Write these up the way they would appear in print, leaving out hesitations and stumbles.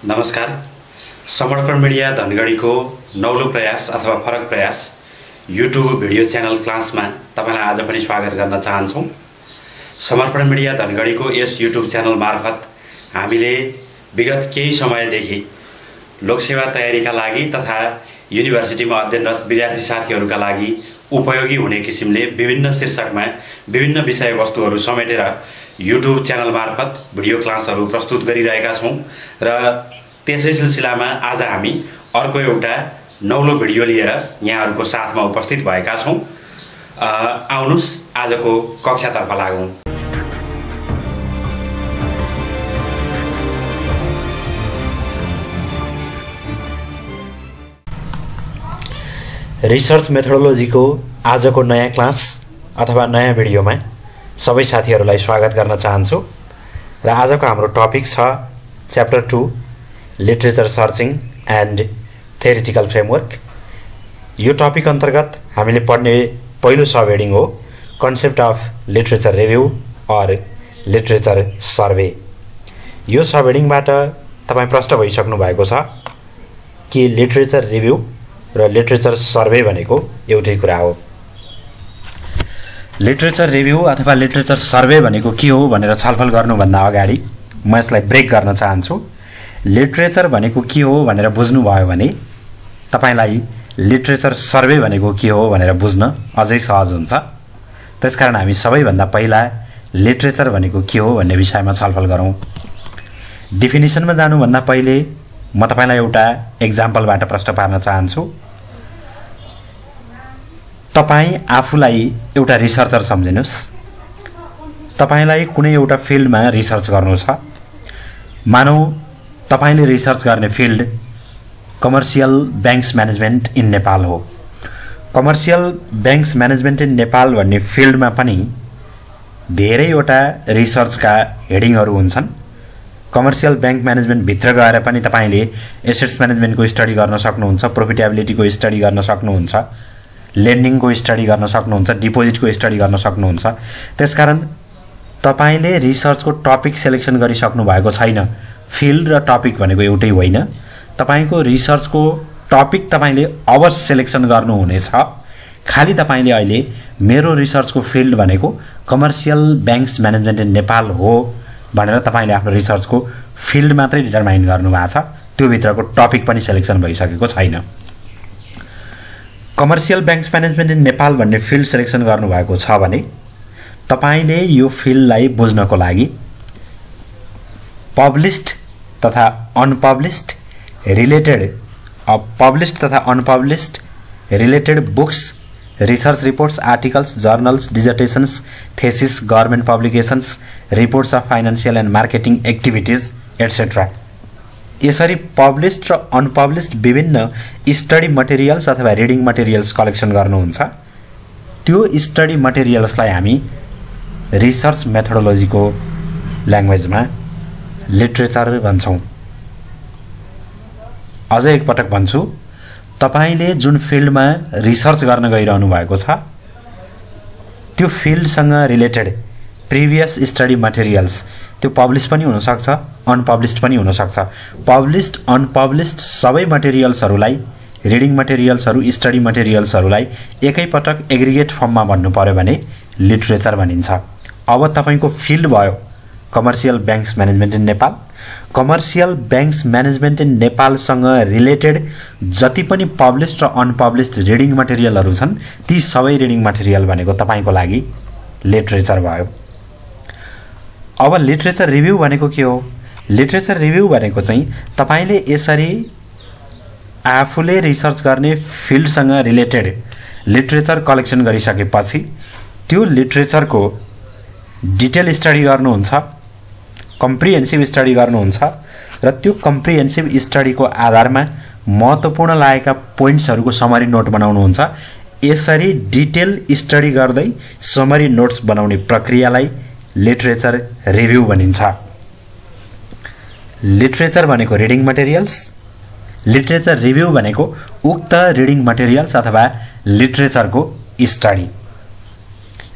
नमस्कार। समर्पण मिडिया धनगढीको नौलो प्रयास अथवा फरक प्रयास युट्युब भिडियो च्यानल क्लासमा तपाईलाई आज पनि स्वागत गर्न चाहन्छौँ। समर्पण मिडिया धनगढीको यस युट्युब च्यानल मार्फत हामीले विगत केही समयदेखि लोकसेवा तयारीका लागि तथा युनिभर्सिटीमा अध्ययनरत विद्यार्थी साथीहरूका लागि उपयोगी हुने किसिमले विभिन्न शीर्षकमा विभिन्न विषयवस्तुहरू समेटेर युट्युब च्यानल मार्फत भिडियो क्लासहरू प्रस्तुत गरिरहेका छौँ र त्यसै सिलसिलामा आज हामी अर्को एउटा नौलो भिडियो लिएर यहाँहरूको साथमा उपस्थित भएका छौँ। आउनुस् आजको कक्षातर्फ लागौँ। रिसर्च मेथोडोलोजीको आजको नयाँ क्लास अथवा नयाँ भिडियोमा सबै साथीहरूलाई स्वागत गर्न चाहन्छु र आजको हाम्रो टपिक छ chapter 2 literature searching and theoretical framework. यो टपिक अन्तर्गत हामीले पढ्ने पहिलो सब हेडिङ हो concept of literature review or literature survey. यो सब हेडिङबाट तपाईँ प्रश्न भइसक्नु भएको छ कि लिटरेचर रिभ्यू र लिटरेचर सर्वे भनेको एउटै कुरा हो। लिटरेचर रिभ्यू अथवा लिटरेचर सर्वे भनेको के हो भनेर छलफल गर्नुभन्दा अगाडि म यसलाई ब्रेक गर्न चाहन्छु। लिटरेचर भनेको के हो भनेर बुझ्नुभयो भने तपाईलाई लिटरेचर सर्वे भनेको के हो भनेर बुझ्न अझै सहज हुन्छ। त्यसकारण हामी सबैभन्दा पहिला लिटरेचर भनेको के हो भन्ने विषयमा छलफल गरौँ। डेफिनेसनमा जानुभन्दा पहिले म तपाईलाई एउटा एक्जाम्पलबाट प्रश्न पार्न चाहन्छु। तपाईँ आफूलाई एउटा रिसर्चर सम्झिनुस्। तपाईलाई कुनै एउटा फिल्डमा रिसर्च गर्नु छ। मानौ तपाईले रिसर्च गर्ने field commercial banks management in Nepal हो। Commercial banks management in Nepal भन्ने फिल्डमा पनि धेरैवटा रिसर्चका हेडिङहरू हुन्छन्। कमर्सियल बैंक म्यानेजमेन्ट भित्र गएर पनि तपाईले एसेट्स म्यानेजमेन्टको स्टडी गर्न सक्नुहुन्छ, प्रोफिटेबिलिटीको स्टडी गर्न सक्नुहुन्छ, लेन्डिङको स्टडी गर्न सक्नुहुन्छ, डिपोजिटको स्टडी गर्न सक्नुहुन्छ। त्यसकारण तपाईले रिसर्चको टपिक सेलेक्सन गरिसक्नु भएको छैन। फिल्ड र टपिक भनेको एउटै होइन। तपाईको रिसर्चको टपिक तपाईले अब सेलेक्सन गर्नुहुनेछ। खाली तपाईले अहिले मेरो रिसर्चको फिल्ड भनेको commercial banks management in Nepal हो भनेर तपाईले आफ्नो रिसर्चको फिल्ड मात्रै डिटरमाइन गर्नुभएको छ। त्यो भित्रको टपिक पनि सेलेक्सन भइसकेको छैन। Commercial banks management in Nepal भन्ने फिल्ड सेलेक्सन गर्नुभएको छ भने तपाईले यो फिल्डलाई बुझ्नको लागि पब्लिस्ड तथा अनपब्लिस्ड रिलेटेड पब्लिस्ड तथा unpublished related books, research reports, articles, journals, dissertations, thesis, government publications, reports of financial and marketing activities etcetera. यसरी पब्लिस्ड र अनपब्लिस्ड विभिन्न स्टडी मटेरियल्स अथवा रिडिङ मटेरियल्स कलेक्सन गर्नुहुन्छ। त्यो स्टडी मटेरियल्सलाई हामी रिसर्च मेथोडोलोजीको ल्याङ्ग्वेजमा लिटरेचर भन्छौँ। अझ एकपटक भन्छु, तपाईले जुन फिल्डमा रिसर्च गर्न गइरहनु भएको छ त्यो फिल्डसँग रिलेटेड प्रिभियस स्टडी मटेरियल्स त्यो पब्लिश पनि हुन सक्छ, अनपब्लिस्ड पनि हुन सक्छ। पब्लिस्ड अनपब्लिस्ड सबै मटेरियल्सहरूलाई, रिडिङ मटेरियल्सहरू, स्टडी मटेरियल्सहरूलाई एकैपटक एग्रिगेट फर्ममा भन्नु पर्यो भने लिटरेचर भनिन्छ। अब तपाईको फिल्ड भयो commercial banks management in Nepal. Commercial banks management in नेपालसँग रिलेटेड जति पनि पब्लिस्ड र अनपब्लिस्ड रिडिङ मटेरियलहरू छन् ती सबै रिडिङ मटेरियल भनेको तपाईको लागि लिटरेचर भयो। अब लिटरेचर रिभ्यू भनेको के हो? लिटरेचर रिभ्यू भनेको चाहिँ तपाईले यसरी आफूले रिसर्च गर्ने फिल्डसँग रिलेटेड लिटरेचर कलेक्सन गरिसकेपछि त्यो लिटरेचरको डिटेल स्टडी गर्नुहुन्छ, कम्प्रिहेन्सिभ स्टडी गर्नुहुन्छ र त्यो कम्प्रिहेन्सिभ स्टडीको आधारमा महत्त्वपूर्ण लागेका पोइन्ट्सहरूको समरी नोट बनाउनुहुन्छ। यसरी डिटेल स्टडी गर्दै समरी नोट्स बनाउने प्रक्रियालाई लिटरेचर रिभ्यू भनिन्छ। लिटरेचर भनेको रिडिङ मटेरियल्स, लिटरेचर रिभ्यू भनेको उक्त रिडिङ मटेरियल्स अथवा लिटरेचरको स्टडी।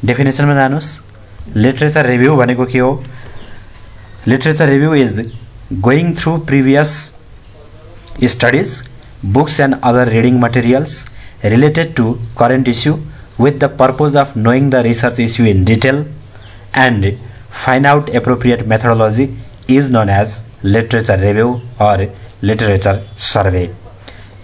डेफिनेसनमा जानुस्। लिटरेचर रिभ्यू भनेको के हो? Literature review is going through previous studies, books and other reading materials related to current issue with the purpose of knowing the research issue in detail and find out appropriate methodology is known as literature review or literature survey.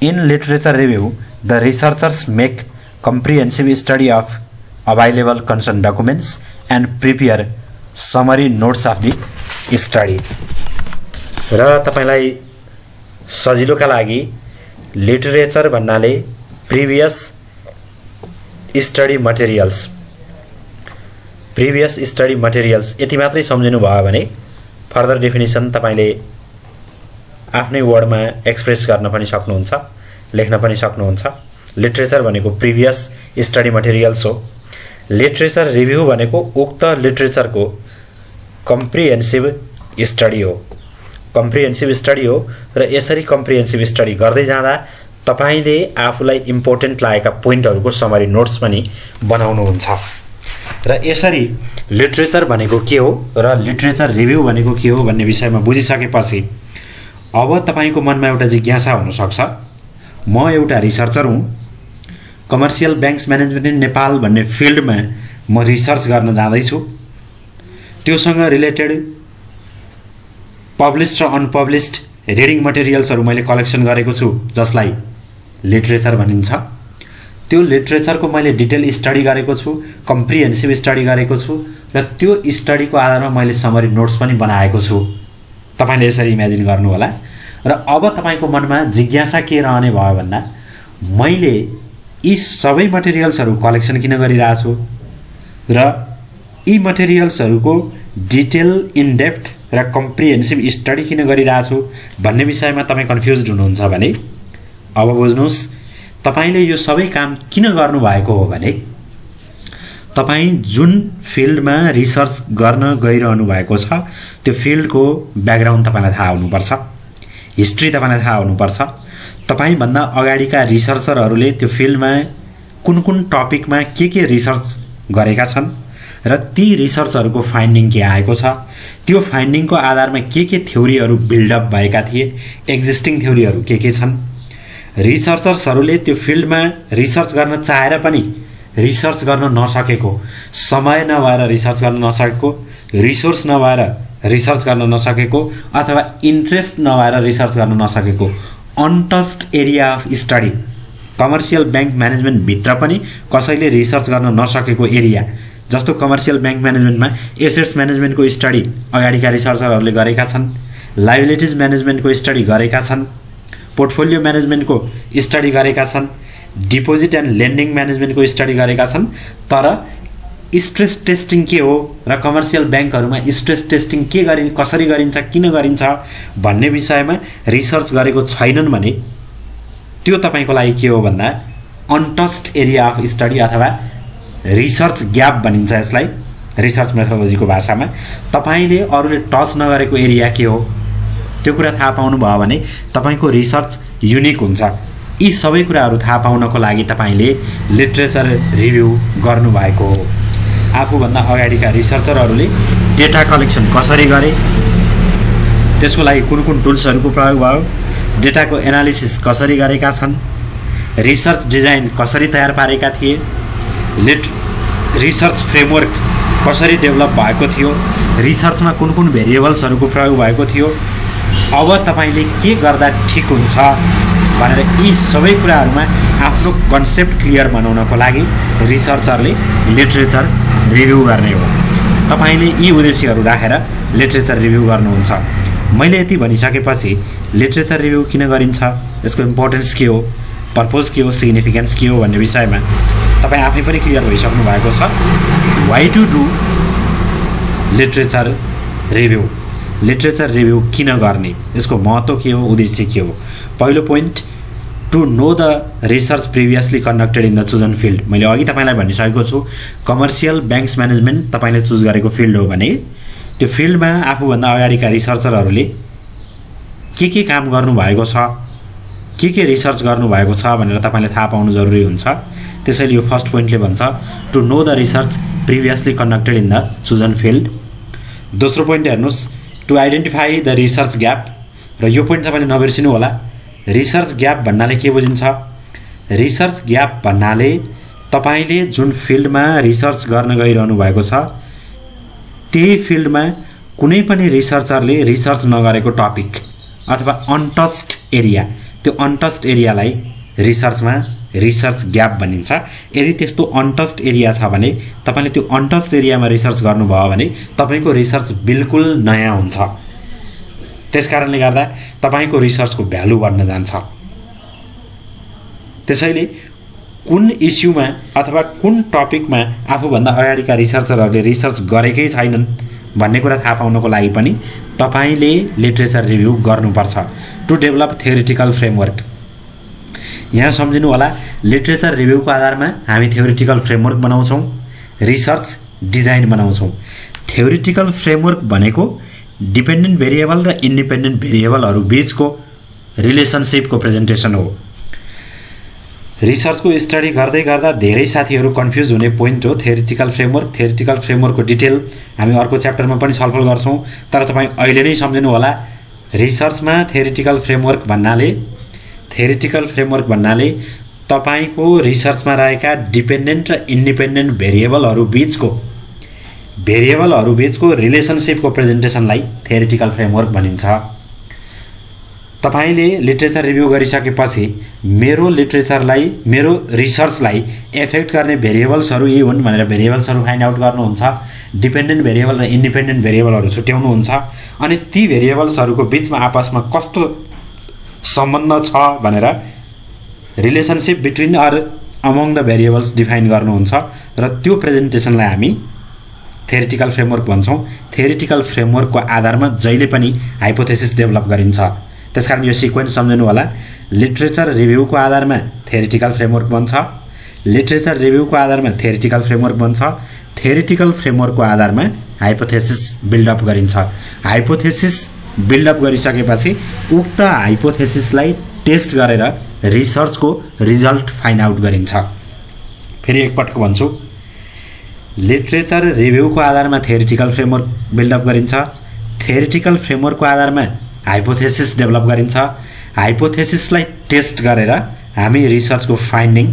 In literature review, the researchers make comprehensive study of available concerned documents and prepare summary notes of the study. र तपाईलाई सजिलोका लागि literature भन्नाले previous study materials यति मात्रै सम्झिनु भयो भने further definition तपाईले आफ्नै वर्डमा एक्सप्रेस गर्न पनि सक्नुहुन्छ, लेख्न पनि सक्नुहुन्छ। लिटरेचर भनेको प्रिभियस स्टडी मटेरियल्स हो। लिटरेचर रिभ्यू भनेको उक्त लिटरेचरको कम्प्रिहेन्सिभ स्टडी हो र यसरी कम्प्रिहेन्सिभ स्टडी गर्दै जाँदा तपाईले आफूलाई इम्पोर्टेन्ट लागेका पोइन्टहरुको समरी नोट्स पनि बनाउनुहुन्छ। र यसरी लिटरेचर भनेको के हो र लिटरेचर रिभ्यू भनेको के हो भन्ने विषयमा बुझिसकेपछि अब तपाईको मनमा एउटा जिज्ञासा हुन सक्छ, म एउटा रिसर्चर हुँ, commercial banks management in Nepal भन्ने फिल्डमा म रिसर्च गर्न जाँदै छु, त्योसँग रिलेटेड पब्लिश्ड र अनपब्लिश्ड रिडिङ मटेरियल्सहरु मैले कलेक्सन गरेको छु जसलाई लिटरेचर भनिन्छ। त्यो लिटरेचरको मैले डिटेल स्टडी गरेको छु, कम्प्रिहेन्सिभ स्टडी गरेको छु र त्यो स्टडीको आधारमा मैले समरी नोट्स पनि बनाएको छु। तपाईले यसरी इमेजिन गर्नु होला। र अब तपाईको मनमा जिज्ञासा के रहने भयो भन्दा मैले यी सबै मटेरियल्सहरु कलेक्सन किन गरिरहेछु र यी मटेरियल्सहरुको डिटेल इन डेप्थ र कम्प्रिहेन्सिभ स्टडी किन गरिरहेछु भन्ने विषयमा तपाई कन्फ्युज्ड हुनुहुन्छ भने अब बुझ्नुस्, तपाईले यो सबै काम किन गर्नु भएको हो भने तपाई जुन फिल्डमा रिसर्च गर्न गइरहनु भएको छ त्यो फिल्डको ब्याकग्राउन्ड तपाईलाई थाहा हुनुपर्छ, हिस्ट्री तपाईलाई थाहा हुनुपर्छ। तपाई भन्दा अगाडिका रिसर्चरहरूले त्यो फिल्डमा कुन टपिकमा के रिसर्च गरेका छन् र ती रिसर्चहरुको फाइन्डिङ के आएको छ, त्यो फाइन्डिङको आधारमा के थ्योरीहरु बिल्डअप भएका थिए, एक्जिस्टिङ थ्योरीहरु के छन्। रिसर्चर्सहरुले त्यो फिल्डमा रिसर्च गर्न चाहेर पनि रिसर्च गर्न नसकेको, समय नभएर रिसर्च गर्न नसकेको, रिसोर्स नभएर रिसर्च गर्न नसकेको अथवा इन्ट्रेस्ट नभएर रिसर्च गर्न नसकेको untouched area of study, commercial bank management भित्र पनि कसैले रिसर्च गर्न नसकेको एरिया, जस्तो कमर्शियल बैंक म्यानेजमेन्टमा एसेट्स म्यानेजमेन्टको स्टडी अगाडिका रिसर्चरहरूले गरेका छन्, लायबिलिटीज म्यानेजमेन्टको स्टडी गरेका छन्, पोर्टफोलियो म्यानेजमेन्टको स्टडी गरेका छन्, डिपोजिट एन्ड लेन्डिङ म्यानेजमेन्टको स्टडी गरेका छन्। तर स्ट्रेस टेस्टिङ के हो र कमर्शियल बैंकहरुमा स्ट्रेस टेस्टिङ कसरी गरिन्छ, किन गरिन्छ भन्ने विषयमा रिसर्च गरेको छैनन् भने त्यो तपाईको लागि के हो भन्दा अनटच्ड एरिया अफ स्टडी अथवा रिसर्च ग्याप भनिन्छ यसलाई रिसर्च मेथोडोलोजीको भाषामा। तपाईले अरूले टच नगरेको एरिया के हो त्यो कुरा थाहा पाउनु भयो भने तपाईको रिसर्च युनिक हुन्छ। यी सबै कुराहरु थाहा पाउनको लागि तपाईले लिटरेचर रिभ्यू गर्नु भएको हो। आफूभन्दा अगाडिका रिसर्चरहरूले डेटा कलेक्सन कसरी गरे, त्यसको लागि कुन टुल्सहरुको प्रयोग भयो, डेटाको एनालिसिस कसरी गरेका छन्, रिसर्च डिजाइन कसरी तयार पारेका थिए, रिसर्च फ्रेमवर्क कसरी डेभलप भएको थियो, रिसर्चमा कुन भेरिएबल्सहरुको प्रयोग भएको थियो, अब तपाईले के गर्दा ठीक हुन्छ भनेर यी सबै कुराहरुमा आफ्नो कन्सेप्ट क्लियर बनाउनको लागि रिसर्चरले लिटरेचर रिभ्यू गर्ने हो। तपाईले यी उद्देश्यहरु राखेर लिटरेचर रिभ्यू गर्नुहुन्छ। मैले यति भनिसकेपछि लिटरेचर रिभ्यू किन गरिन्छ, यसको इम्पोर्टेन्स के हो, पर्पज के हो, सिग्निफिकेन्स के हो भन्ने विषयमा तपाई आफै पनि क्लियर भइसक्नु भएको छ। Why to do literature review, literature review किन गर्ने, यसको महत्व के हो, उद्देश्य के हो। पहिलो point, to know the research previously conducted in the chosen field. मैले अघि तपाईलाई भनिसकेको छु कमर्शियल बैंक्स म्यानेजमेन्ट तपाईले चुज गरेको फिल्ड हो भने त्यो फिल्डमा आफूभन्दा अगाडिका रिसर्चरहरूले के काम गर्नु भएको छ, के रिसर्च गर्नु भएको छ भनेर तपाईले थाहा पाउनु जरुरी हुन्छ। त्यसैले यो फर्स्ट पोइन्टले भन्छ to know the research previously conducted in the chosen field. दोस्रो पोइन्ट हेर्नुस्, to identify the research gap, र यो पोइन्ट तपाईले नबिर्सिनु होला। रिसर्च ग्याप भन्नाले के बुझिन्छ? रिसर्च ग्याप भन्नाले तपाईले जुन फिल्डमा रिसर्च गर्न गइरहनु भएको छ त्यही फिल्डमा कुनै पनि रिसर्चरले रिसर्च नगरेको टपिक अथवा अनटच्ड एरिया, त्यो अनटच्ड एरियालाई रिसर्चमा रिसर्च ग्याप भनिन्छ। यदि त्यस्तो अनटच्ड एरिया छ भने तपाईले त्यो अनटच्ड एरियामा रिसर्च गर्नुभयो भने तपाईको रिसर्च बिल्कुल नयाँ हुन्छ। त्यसकारणले गर्दा तपाईको रिसर्चको भ्यालु बढ्न जान्छ। त्यसैले कुन इस्युमा अथवा कुन टपिकमा आफूभन्दा अगाडिका रिसर्चरहरूले रिसर्च गरेकै छैनन् भन्ने कुरा थाहा पाउनको लागि पनि तपाईले लिटरेचर रिभ्यू गर्नुपर्छ टु डेभलप थ्योरिटिकल फ्रेमवर्क। यहाँ सम्झिनु होला, लिटरेचर रिभ्यूको आधारमा हामी थ्योरिटिकल फ्रेमवर्क बनाउँछौँ, रिसर्च डिजाइन बनाउँछौँ। थ्योरिटिकल फ्रेमवर्क भनेको डिपेन्डेन्ट भेरिएबल र इन्डिपेन्डेन्ट भेरिएबलहरू बीचको रिलेसनशिपको प्रेजेन्टेसन हो। रिसर्चको स्टडी गर्दै गर्दा धेरै साथीहरू कन्फ्युज हुने पोइन्ट हो थ्योरिटिकल फ्रेमवर्क। थ्योरिटिकल फ्रेमवर्कको डिटेल हामी अर्को च्याप्टरमा पनि छलफल गर्छौँ, तर तपाईँ अहिले नै सम्झिनु होला, रिसर्चमा थ्योरिटिकल फ्रेमवर्क भन्नाले तपाईको रिसर्चमा रहेका डिपेन्डेन्ट र इन्डिपेन्डेन्ट भेरिएबलहरू बीचको रिलेसनशिपको प्रेजेन्टेसनलाई थ्योरिटिकल फ्रेमवर्क भनिन्छ। तपाईले लिटरेचर रिभ्यू गरिसकेपछि मेरो रिसर्चलाई एफेक्ट गर्ने भेरिएबल्सहरू यी हुन् भनेर भेरिएबल्सहरू फाइन्ड आउट गर्नुहुन्छ, डिपेन्डेन्ट भेरिएबल र इन्डिपेन्डेन्ट भेरिएबलहरू छुट्याउनुहुन्छ, अनि ती भेरिएबल्सहरूको बीचमा आपसमा कस्तो सम्बन्ध छ भनेर relationship between or among the variables define गर्नुहुन्छ र त्यो प्रेजेन्टेसनलाई हामी थ्योरिटिकल फ्रेमवर्क भन्छौँ। थ्योरिटिकल फ्रेमवर्कको आधारमा जहिले पनि हाइपोथेसिस डेभलप गरिन्छ। त्यसकारण यो सिक्वेन्स सम्झनु होला, लिटरेचर रिभ्यूको आधारमा थ्योरिटिकल फ्रेमवर्क बन्छ, लिटरेचर रिभ्यूको आधारमा थ्योरिटिकल फ्रेमवर्क बन्छ, थ्योरिटिकल फ्रेमवर्कको आधारमा हाइपोथेसिस बिल्डअप गरिन्छ। हाइपोथेसिस बिल्डअप गरिसकेपछि उक्त हाइपोथेसिसलाई टेस्ट गरेर रिसर्चको रिजल्ट फाइन्ड आउट गरिन्छ। फेरि एकपटक भन्छु, लिटरेचर रिभ्यूको आधारमा थ्योरिटिकल फ्रेमवर्क बिल्डअप गरिन्छ, थ्योरिटिकल फ्रेमवर्कको आधारमा हाइपोथेसिस डेभलप गरिन्छ, हाइपोथेसिसलाई टेस्ट गरेर हामी रिसर्चको फाइन्डिङ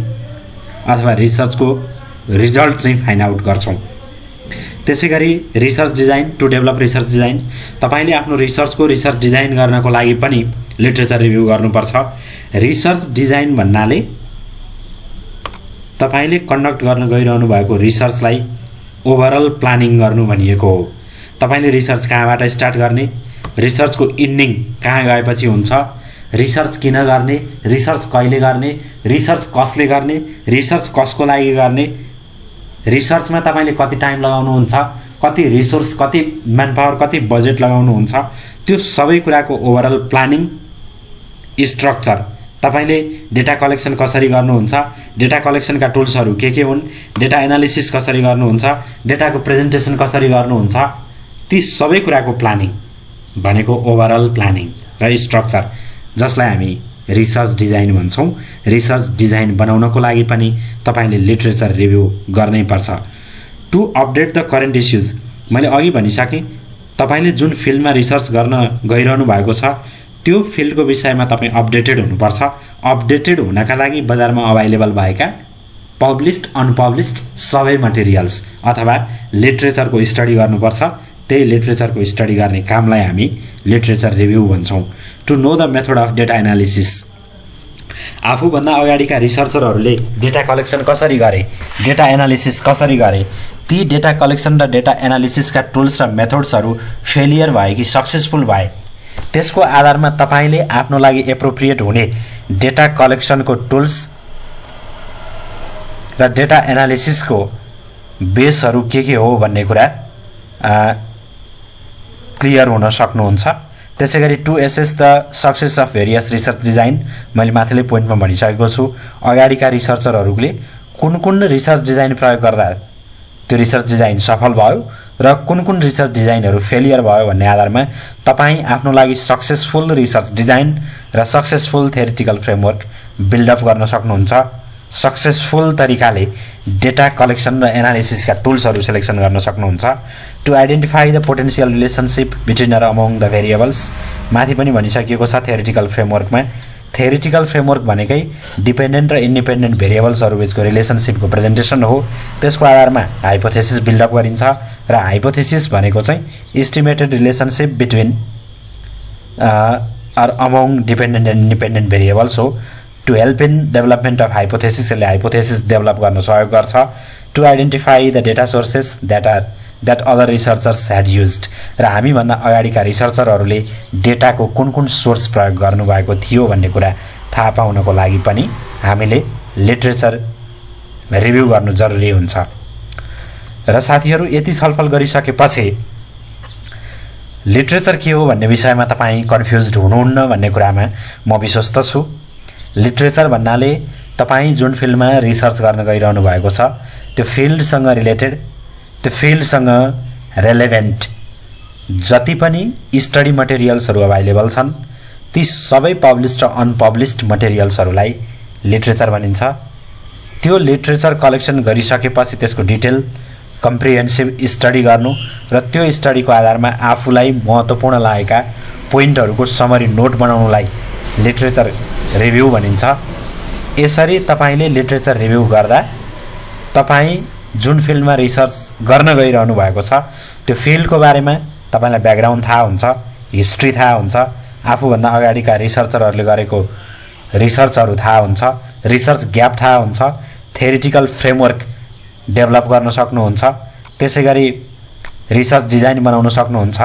अथवा रिसर्चको रिजल्ट चाहिँ फाइन्ड आउट गर्छौँ। त्यसैगरी research design to develop research design, तपाईले आफ्नो रिसर्च डिजाइन गर्नको लागि पनि लिटरेचर रिभ्यू गर्नुपर्छ। रिसर्च डिजाइन भन्नाले तपाईले कन्डक्ट गर्न गइरहनु भएको रिसर्चलाई ओभरअल प्लानिङ गर्नु भनिएको हो। तपाईले रिसर्च कहाँबाट स्टार्ट गर्ने, रिसर्चको इन्डिङ कहाँ गएपछि हुन्छ, रिसर्च किन गर्ने, रिसर्च कहिले गर्ने, रिसर्च कसले गर्ने, रिसर्च कसको लागि गर्ने, रिसर्चमा तपाईले कति टाइम लगाउनुहुन्छ, कति रिसोर्स, कति म्यानपावर, कति बजेट लगाउनुहुन्छ, त्यो सबै कुराको ओभरअल प्लानिङ स्ट्रक्चर। तपाईले डेटा कलेक्सन कसरी गर्नुहुन्छ, डेटा कलेक्सनका टुल्सहरू के हुन्, डेटा एनालिसिस कसरी गर्नुहुन्छ, डेटाको प्रेजेन्टेसन कसरी गर्नुहुन्छ, ती सबै कुराको प्लानिङ भनेको ओभरअल प्लानिङ र स्ट्रक्चर, जसलाई हामी रिसर्च डिजाइन भन्छौँ। रिसर्च डिजाइन बनाउनको लागि पनि तपाईले लिटरेचर रिभ्यू गर्नै पर्छ। To update the current issues, मैले अघि भनिसकेँ, तपाईले जुन फिल्डमा रिसर्च गर्न गइरहनु भएको छ त्यो फिल्डको विषयमा तपाईँ अपडेटेड हुनुपर्छ। अपडेटेड हुनका लागि बजारमा अभाइलेबल भएका पब्लिस्ड अनपब्लिस्ड सबै मटेरियल्स अथवा लिटरेचरको स्टडी गर्नुपर्छ। त्यही लिटरेचरको स्टडी गर्ने कामलाई हामी लिटरेचर रिभ्यू भन्छौँ। To know the method of data analysis, आफूभन्दा अगाडिका रिसर्चरहरूले डेटा कलेक्सन कसरी गरे, डेटा एनालिसिस कसरी गरे, ती डेटा कलेक्सन र डेटा एनालिसिसका टुल्स र मेथड्सहरू फेलियर भए कि सक्सेसफुल भए, त्यसको आधारमा तपाईले आफ्नो लागि एप्रोप्रिएट हुने डेटा कलेक्सनको टुल्स र डेटा एनालिसिसको बेसहरू के हो भन्ने कुरा क्लियर हुन सक्नुहुन्छ। त्यसैगरी to assess the success of various research design, मैले माथिल्लो पोइन्टमा भनिसकेको छु, अगाडिका रिसर्चरहरूले कुन रिसर्च डिजाइन प्रयोग गर्दा त्यो रिसर्च डिजाइन सफल भयो र कुन रिसर्च डिजाइनहरू फेलियर भयो भन्ने आधारमा तपाईँ आफ्नो लागि सक्सेसफुल रिसर्च डिजाइन र सक्सेसफुल थ्योरिटिकल फ्रेमवर्क बिल्डअप गर्न सक्नुहुन्छ। सक्सेसफुल तरिकाले डेटा कलेक्सन र एनालिसिसका टुल्सहरू सिलेक्सन गर्न सक्नुहुन्छ। To identify the potential relationship between र अमङ द भेरिएबल्स, माथि पनि भनिसकिएको छ थ्योरिटिकल फ्रेमवर्कमा थ्योरिटिकल फ्रेमवर्क भनेकै डिपेन्डेन्ट र इन्डिपेन्डेन्ट भेरिएबल्सहरु बीचको रिलेसनशिपको प्रेजेन्टेसन हो। त्यसको आधारमा हाइपोथेसिस बिल्डअप गरिन्छ र हाइपोथेसिस भनेको चाहिँ estimated relationship between are among dependent and independent variables हो। To help in development of hypothesis, यसले हाइपोथेसिस डेभलप गर्न सहयोग गर्छ। To identify the data sources that other researchers had used, र हामीभन्दा अगाडिका रिसर्चरहरूले डेटाको कुन कुन सोर्स प्रयोग गर्नुभएको थियो भन्ने कुरा थाहा पाउनको लागि पनि हामीले लिटरेचर रिभ्यू गर्नु जरुरी हुन्छ। र साथीहरू, यति छलफल गरिसकेपछि लिटरेचर के हो भन्ने विषयमा तपाईँ कन्फ्युज्ड हुनुहुन्न भन्ने कुरामा म विश्वस्त छु। लिटरेचर भन्नाले तपाईँ जुन फिल्डमा रिसर्च गर्न गइरहनु भएको छ त्यो फिल्डसँग रिलेटेड, त्यो फिल्डसँग रेलेभेन्ट जति पनि स्टडी मटेरियल्सहरू अभाइलेबल छन् ती सबै पब्लिस्ड र अनपब्लिस्ड मटेरियल्सहरूलाई लिटरेचर भनिन्छ। त्यो लिटरेचर कलेक्सन गरिसकेपछि त्यसको डिटेल कम्प्रिहेन्सिभ स्टडी गर्नु र त्यो स्टडीको आधारमा आफूलाई महत्त्वपूर्ण लागेका पोइन्टहरूको समरी नोट बनाउनुलाई लिटरेचर रिभ्यू भनिन्छ। यसरी तपाईले लिटरेचर रिभ्यू गर्दा तपाईँ जुन फिल्डमा रिसर्च गर्न गइरहनु भएको छ त्यो फिल्डको बारेमा तपाईलाई ब्याकग्राउन्ड थाहा हुन्छ, हिस्ट्री थाहा हुन्छ, आफूभन्दा अगाडिका रिसर्चरहरूले गरेको रिसर्चहरू थाहा हुन्छ, रिसर्च ग्याप थाहा हुन्छ, थ्योरिटिकल फ्रेमवर्क डेभलप गर्न सक्नुहुन्छ, त्यसैगरी रिसर्च डिजाइन बनाउन सक्नुहुन्छ,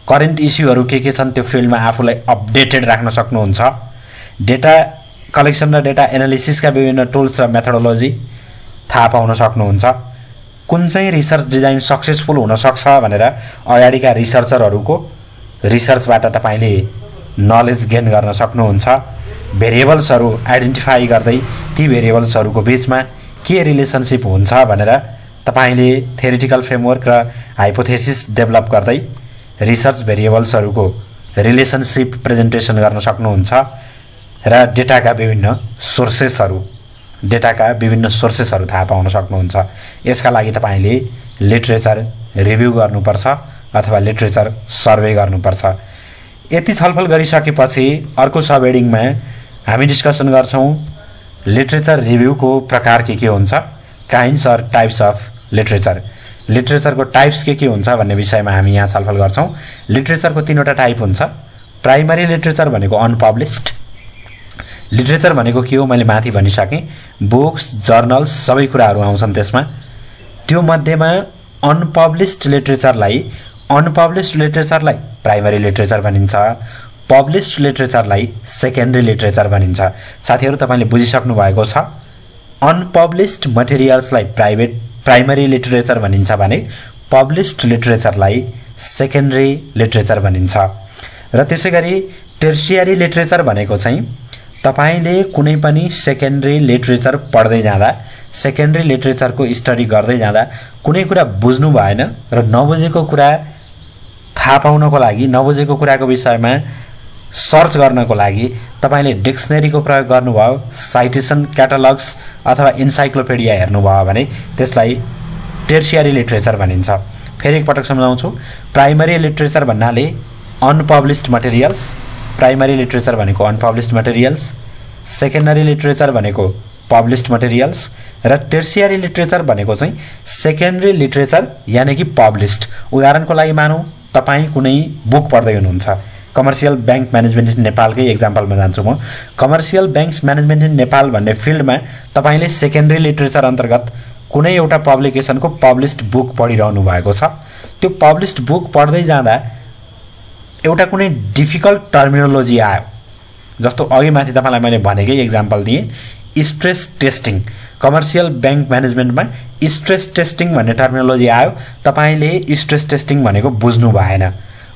करेन्ट इस्युहरू के छन् त्यो फिल्डमा आफूलाई अपडेटेड राख्न सक्नुहुन्छ, डेटा कलेक्सन र डेटा एनालिसिसका विभिन्न टुल्स र मेथोडोलोजी थाहा पाउन सक्नुहुन्छ, कुन चाहिँ रिसर्च डिजाइन सक्सेसफुल हुन सक्छ भनेर अगाडिका रिसर्चरहरूको रिसर्चबाट तपाईले नलेज गेन गर्न सक्नुहुन्छ, भेरिएबल्सहरू आइडेन्टिफाई गर्दै ती भेरिएबल्सहरूको बीचमा के रिलेसनशिप हुन्छ भनेर तपाईले थ्योरिटिकल फ्रेमवर्क र हाइपोथेसिस डेभलप गर्दै रिसर्च भेरिएबल्सहरूको रिलेसनशिप प्रेजेन्टेसन गर्न सक्नुहुन्छ र डेटाका विभिन्न सोर्सेसहरू थाहा पाउन सक्नुहुन्छ। यसका लागि तपाईले लिटरेचर रिभ्यू गर्नुपर्छ अथवा लिटरेचर सर्वे गर्नुपर्छ। यति छलफल गरिसकेपछि अर्को सब हेडिङमा हामी डिस्कसन गर्छौं लिटरेचर रिभ्यूको प्रकार के हुन्छ, kinds or types of literature, लिटरेचरको टाइप्स के हुन्छ भन्ने विषयमा हामी यहाँ छलफल गर्छौं। लिटरेचरको तीनवटा टाइप हुन्छ। प्राइमरी लिटरेचर भनेको अनपब्लिस्ड लिटरेचर भनेको के हो मैले माथि भनिसकेँ, बुक्स जर्नल्स सबै कुराहरू आउँछन् त्यसमा। त्यो मध्येमा अनपब्लिस्ड लिटरेचरलाई प्राइमरी लिटरेचर भनिन्छ, पब्लिस्ड लिटरेचरलाई सेकेन्डरी लिटरेचर भनिन्छ। साथीहरू तपाईले बुझिसक्नु भएको छ, अनपब्लिस्ड मटेरियल्सलाई प्राइमरी लिटरेचर भनिन्छ भने पब्लिस्ड लिटरेचरलाई सेकेन्डरी लिटरेचर भनिन्छ। र त्यसैगरी टर्सियरी लिटरेचर भनेको चाहिँ तपाईले कुनै पनि सेकेन्डरी लिटरेचर पढ्दै जाँदा, सेकेन्डरी लिटरेचरको स्टडी गर्दै जाँदा कुनै कुरा बुझ्नु भएन र नबुझेको कुरा थाहा पाउनको लागि, नबुझेको कुराको विषयमा सर्च गर्नको लागि तपाईले डिक्सनरीको प्रयोग गर्नुभयो, साइटेसन क्याटलग्स अथवा इन्साइक्लोपिडिया हेर्नुभयो भने त्यसलाई टर्सियरी लिटरेचर भनिन्छ। फेरि एकपटक सम्झाउँछु, प्राइमरी लिटरेचर भन्नाले अनपब्लिस्ड मटेरियल्स, प्राइमरी लिटरेचर भनेको अनपब्लिस्ड मटेरियल्स, सेकेन्डरी लिटरेचर भनेको पब्लिस्ड मटेरियल्स र टर्सियरी लिटरेचर भनेको चाहिँ सेकेन्डरी लिटरेचर यानी कि पब्लिस्ड। उदाहरणको लागि मानौँ तपाईँ कुनै बुक पढ्दै हुनुहुन्छ, कमर्सियल बैंक म्यानेजमेन्ट इन नेपालकै एक्जाम्पलमा जान्छु म। Commercial banks management in Nepal भन्ने फिल्डमा तपाईले सेकेन्डरी लिटरेचर अन्तर्गत कुनै एउटा पब्लिकेसनको पब्लिस्ड बुक पढिरहनु भएको छ। त्यो पब्लिस्ड बुक पढ्दै जाँदा एउटा कुनै डिफिकल्ट टर्मिनोलोजी आयो, जस्तो अघि माथि तपाईलाई मैले भनेकै एक्जाम्पल दिएँ, स्ट्रेस टेस्टिङ। कमर्सियल बैंक म्यानेजमेन्टमा स्ट्रेस टेस्टिङ भन्ने टर्मिनोलोजी आयो, तपाईले स्ट्रेस टेस्टिङ भनेको बुझ्नु भएन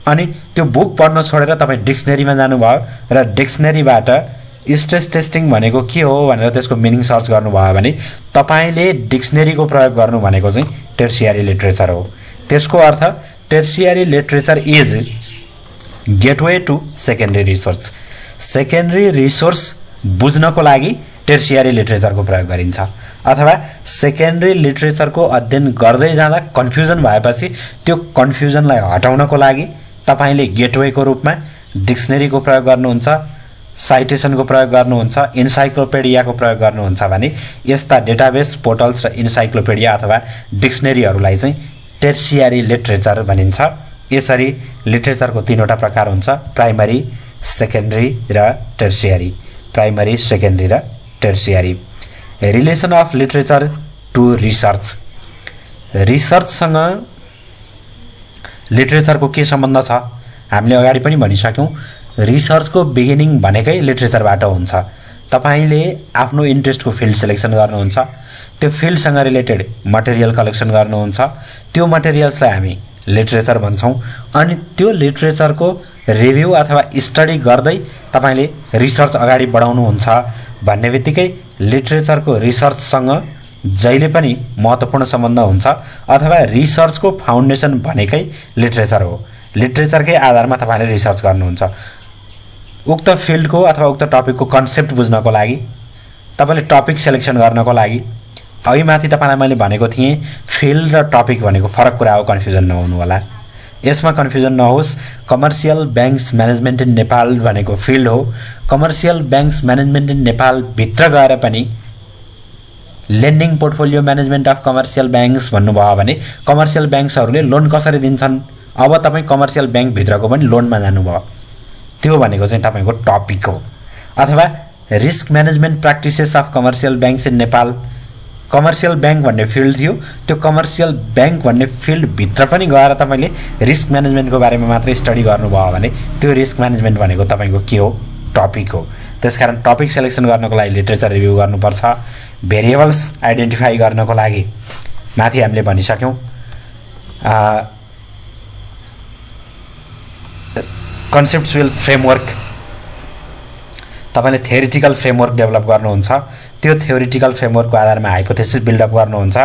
अनि त्यो बुक पढ्न छोडेर तपाईँ डिक्सनरीमा जानुभयो र डिक्सनरीबाट स्ट्रेस टेस्टिङ भनेको के हो भनेर त्यसको मिनिङ सर्च गर्नुभयो भने तपाईले डिक्सनरीको प्रयोग गर्नु भनेको चाहिँ टर्सियरी लिटरेचर हो। त्यसको अर्थ tertiary literature is gateway to secondary resource. Secondary resource बुझ्नको लागि टर्सियरी लिटरेचरको प्रयोग गरिन्छ, अथवा सेकेन्डरी लिटरेचरको अध्ययन गर्दै जाँदा कन्फ्युजन भएपछि त्यो कन्फ्युजनलाई हटाउनको लागि तपाईले गेटवेको रूपमा डिक्सनरीको प्रयोग गर्नुहुन्छ, साइटेसनको प्रयोग गर्नुहुन्छ, इन्साइक्लोपिडियाको प्रयोग गर्नुहुन्छ भने यस्ता डेटाबेस, पोर्टल्स र इन्साइक्लोपिडिया अथवा डिक्सनरीहरूलाई चाहिँ टर्सियरी लिटरेचर भनिन्छ। यसरी लिटरेचरको तीनवटा प्रकार हुन्छ, प्राइमरी, सेकेन्डरी र टर्सियरी। प्राइमरी, सेकेन्डरी र tertiary. Relation of literature to research. रिसर्चसँग लिटरेचरको के सम्बन्ध छ? हामीले अगाडि पनि भनिसक्यौँ, रिसर्चको बिगिनिङ भनेकै लिटरेचरबाट हुन्छ। तपाईले आफ्नो इन्ट्रेस्टको फिल्ड सिलेक्सन गर्नुहुन्छ, त्यो फिल्डसँग रिलेटेड मटेरियल कलेक्सन गर्नुहुन्छ, त्यो मटेरियल्सलाई हामी लिटरेचर भन्छौँ। अनि त्यो लिटरेचरको रिभ्यू अथवा स्टडी गर्दै तपाईले रिसर्च अगाडि बढाउनुहुन्छ भन्ने बित्तिकै लिटरेचरको रिसर्चसँग जहिले पनि महत्त्वपूर्ण सम्बन्ध हुन्छ अथवा रिसर्चको फाउन्डेसन भनेकै लिटरेचर हो। लिटरेचरकै आधारमा तपाईले रिसर्च गर्नुहुन्छ। उक्त फिल्डको अथवा उक्त टपिकको कन्सेप्ट बुझ्नको लागि, तपाईले टपिक सिलेक्सन गर्नको लागि, अघि माथि तपाईलाई मैले भनेको थिएँ फिल्ड र टपिक भनेको फरक कुरा हो, कन्फ्युजन नहुनु होला। यसमा कन्फ्युजन नहोस्। Commercial banks management in Nepal भनेको फिल्ड हो। Commercial banks management in Nepal भित्र गएर पनि lending portfolio management of commercial banks भन्नुभयो भने कमर्सियल ब्याङ्क्सहरूले लोन कसरी दिन्छन्, अब तपाईँ कमर्सियल ब्याङ्क भित्रको पनि लोनमा जानुभयो, त्यो भनेको चाहिँ तपाईको टपिक हो। अथवा risk management practices of commercial banks in Nepal, commercial bank भन्ने फिल्ड थियो, त्यो कमर्सियल ब्याङ्क भन्ने फिल्ड भित्र पनि गएर तपाईले रिस्क म्यानेजमेन्टको बारेमा मात्रै स्टडी गर्नुभयो भने त्यो रिस्क म्यानेजमेन्ट भनेको तपाईको के हो? टपिक हो। त्यसकारण टपिक सिलेक्सन गर्नको लागि लिटरेचर रिभ्यू गर्नुपर्छ। भेरिएबल्स आइडेन्टिफाई गर्नको लागि माथि हामीले भनिसक्यौँ, कन्सेप्चुअल फ्रेमवर्क। तपाईले थ्योरिटिकल फ्रेमवर्क डेभलप गर्नुहुन्छ, त्यो थ्योरिटिकल फ्रेमवर्कको आधारमा हाइपोथेसिस बिल्डअप गर्नुहुन्छ।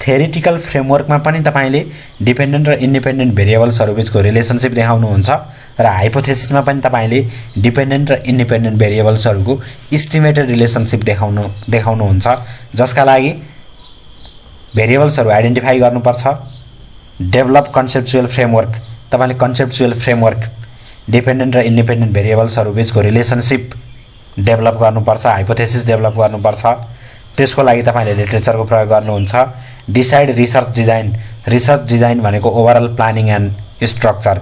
थ्योरिटिकल फ्रेमवर्कमा पनि तपाईले डिपेन्डेन्ट र इन्डिपेन्डेन्ट भेरिएबल्सहरू बीचको रिलेसनसिप देखाउनुहुन्छ र हाइपोथेसिसमा पनि तपाईले डिपेन्डेन्ट र इन्डिपेन्डेन्ट भेरिएबल्सहरूको इस्टिमेटेड रिलेसनसिप देखाउनुहुन्छ, जसका लागि भेरिएबल्सहरू आइडेन्टिफाई गर्नुपर्छ। Develop conceptual framework. तपाईले कन्सेप्चुअल फ्रेमवर्क, डिपेन्डेन्ट र इन्डिपेन्डेन्ट भेरिएबल्सहरू बीचको रिलेसनसिप डेभलप गर्नुपर्छ, हाइपोथेसिस डेभलप गर्नुपर्छ। त्यसको लागि तपाईले लिटरेचरको प्रयोग गर्नुहुन्छ। Decide research design. Research design भनेको ओभरअल प्लानिङ एन्ड स्ट्रक्चर।